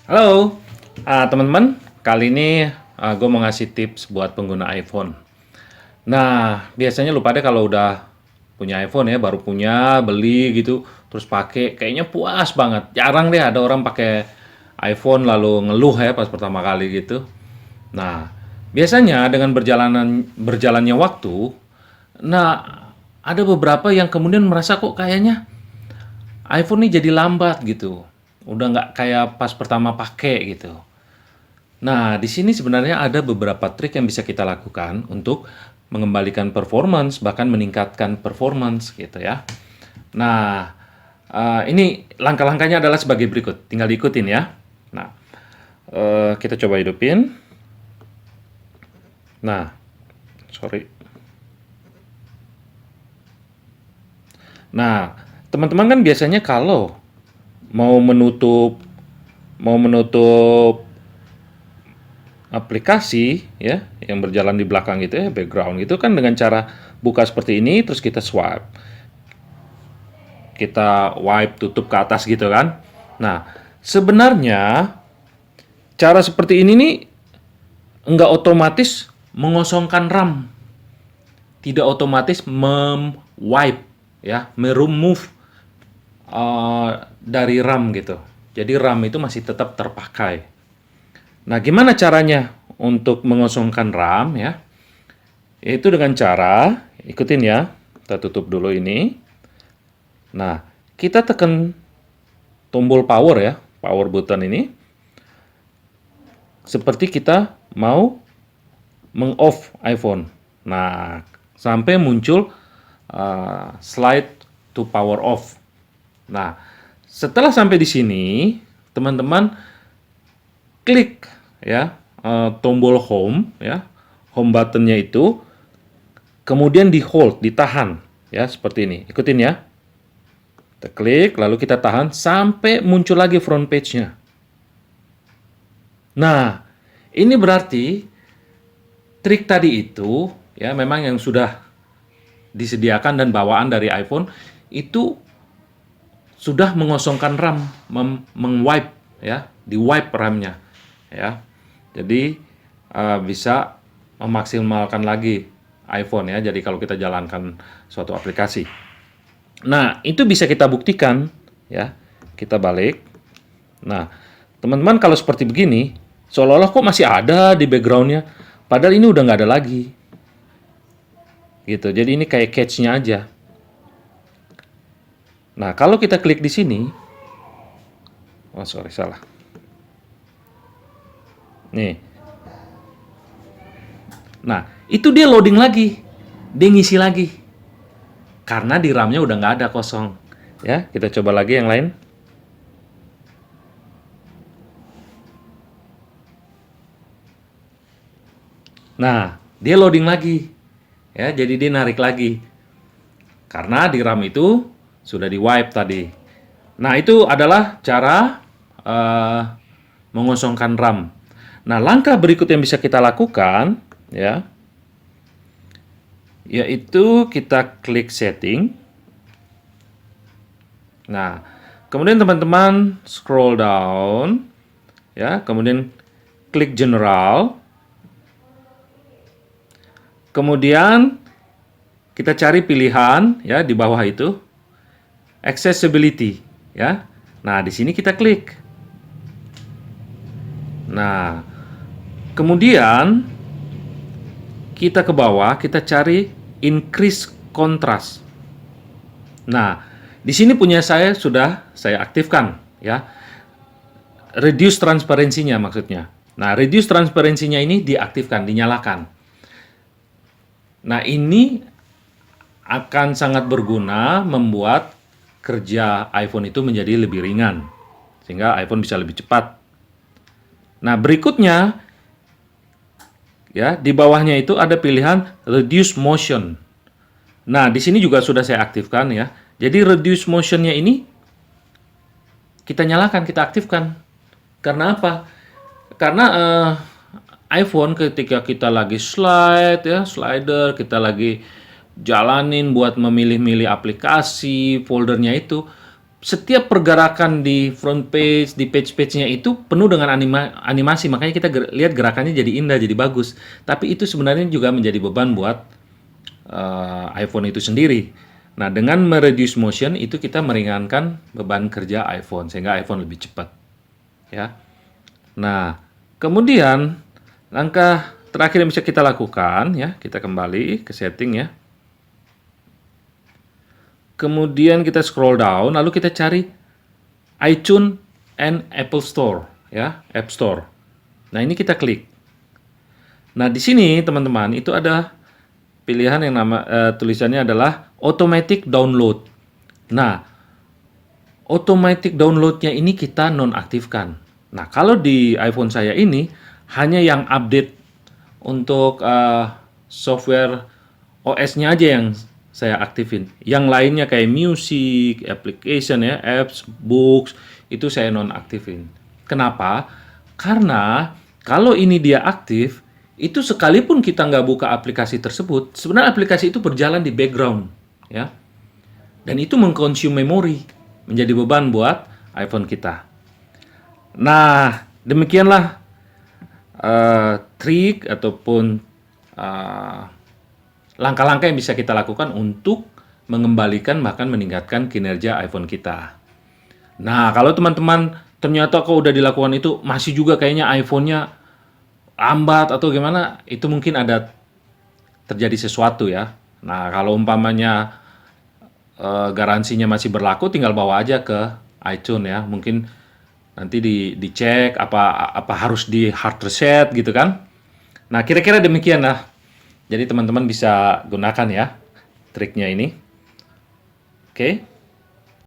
Halo, teman-teman. Kali ini gue mau ngasih tips buat pengguna iPhone. Nah, biasanya lu pada kalau udah punya iPhone ya, baru punya, beli gitu, terus pakai, kayaknya puas banget. Jarang deh ada orang pakai iPhone lalu ngeluh ya pas pertama kali gitu. Nah, biasanya dengan berjalannya waktu, nah ada beberapa yang kemudian merasa kok kayaknya iPhone ini jadi lambat gitu. Udah nggak kayak pas pertama pakai gitu. Nah, di sini sebenarnya ada beberapa trik yang bisa kita lakukan untuk mengembalikan performance, bahkan meningkatkan performance gitu ya. Nah, ini langkah-langkahnya adalah sebagai berikut. Tinggal diikutin ya. Nah, kita coba hidupin. Nah, sorry. Nah, teman-teman kan biasanya kalau mau menutup mau menutup aplikasi ya yang berjalan di belakang gitu ya, background itu kan dengan cara buka seperti ini terus kita swipe. Kita wipe tutup ke atas gitu kan. Nah, sebenarnya cara seperti ini nih nggak otomatis mengosongkan RAM, tidak otomatis mem-wipe ya, meremove dari RAM gitu. Jadi RAM itu masih tetap terpakai. Nah, gimana caranya untuk mengosongkan RAM ya? Yaitu dengan cara, ikutin ya, kita tutup dulu ini. Nah, kita tekan tombol power ya, power button ini. Seperti kita mau meng-off iPhone. Nah, sampai muncul slide to power off. Nah, setelah sampai di sini, teman-teman klik ya tombol home ya, home buttonnya itu, kemudian di hold, ditahan ya seperti ini. Ikutin ya. Kita klik, lalu kita tahan sampai muncul lagi front page-nya. Nah, ini berarti trik tadi itu ya memang yang sudah disediakan dan bawaan dari iPhone itu sudah mengosongkan RAM, meng-wipe ya, di-wipe RAM-nya ya. Jadi bisa memaksimalkan lagi iPhone ya. Jadi kalau kita jalankan suatu aplikasi. Nah, itu bisa kita buktikan ya. Kita balik. Nah, teman-teman kalau seperti begini, seolah-olah kok masih ada di background-nya. Padahal ini udah nggak ada lagi. Gitu. Jadi ini kayak catch-nya aja. Nah, kalau kita klik di sini, oh sorry, salah. Nih. Nah, itu dia loading lagi. Dia ngisi lagi. Karena di RAM-nya udah nggak ada, kosong. Ya, kita coba lagi yang lain. Nah, dia loading lagi. Ya, jadi dia narik lagi. Karena di RAM itu sudah di-wipe tadi. Nah, itu adalah cara mengosongkan RAM. Nah, langkah berikut yang bisa kita lakukan ya, yaitu kita klik setting. Nah, kemudian teman-teman scroll down ya, kemudian klik general. Kemudian kita cari pilihan ya di bawah itu accessibility ya. Nah, di sini kita klik. Nah, kemudian kita ke bawah, kita cari increase contrast. Nah, di sini punya saya sudah saya aktifkan ya. Reduce transparensinya maksudnya. Nah, reduce transparensinya ini diaktifkan, dinyalakan. Nah, ini akan sangat berguna membuat kerja iPhone itu menjadi lebih ringan. Sehingga iPhone bisa lebih cepat. Nah, berikutnya ya, di bawahnya itu ada pilihan reduce motion. Nah, di sini juga sudah saya aktifkan ya. Jadi reduce motionnya ini kita nyalakan, kita aktifkan. Karena apa? Karena iPhone ketika kita lagi slide ya, slider, kita lagi jalanin buat memilih-milih aplikasi, foldernya itu setiap pergerakan di front page, di page-page-nya itu penuh dengan animasi, makanya kita lihat gerakannya jadi indah, jadi bagus. Tapi itu sebenarnya juga menjadi beban buat iPhone itu sendiri. Nah, dengan mereduce motion itu kita meringankan beban kerja iPhone sehingga iPhone lebih cepat, ya. Nah, kemudian langkah terakhir yang bisa kita lakukan, ya, kita kembali ke setting, ya. Kemudian kita scroll down, lalu kita cari iTunes and Apple Store, ya, App Store. Nah, ini kita klik. Nah, di sini teman-teman itu ada pilihan yang tulisannya adalah automatic download. Nah, automatic downloadnya ini kita nonaktifkan. Nah, kalau di iPhone saya ini hanya yang update untuk software OS-nya aja yang saya aktifin. Yang lainnya kayak music, application ya, apps, books, itu saya nonaktifin. Kenapa? Karena kalau ini dia aktif, itu sekalipun kita nggak buka aplikasi tersebut, sebenarnya aplikasi itu berjalan di background, ya. Dan itu mengkonsum memori, menjadi beban buat iPhone kita. Nah, demikianlah trik ataupun langkah-langkah yang bisa kita lakukan untuk mengembalikan bahkan meningkatkan kinerja iPhone kita. Nah, kalau teman-teman ternyata kok udah dilakukan itu masih juga kayaknya iPhone-nya lambat atau gimana, itu mungkin ada terjadi sesuatu ya. Nah, kalau umpamanya garansinya masih berlaku, tinggal bawa aja ke iTunes ya. Mungkin nanti dicek apa harus di hard reset gitu kan. Nah, kira-kira demikian lah. Jadi teman-teman bisa gunakan ya triknya ini. Oke.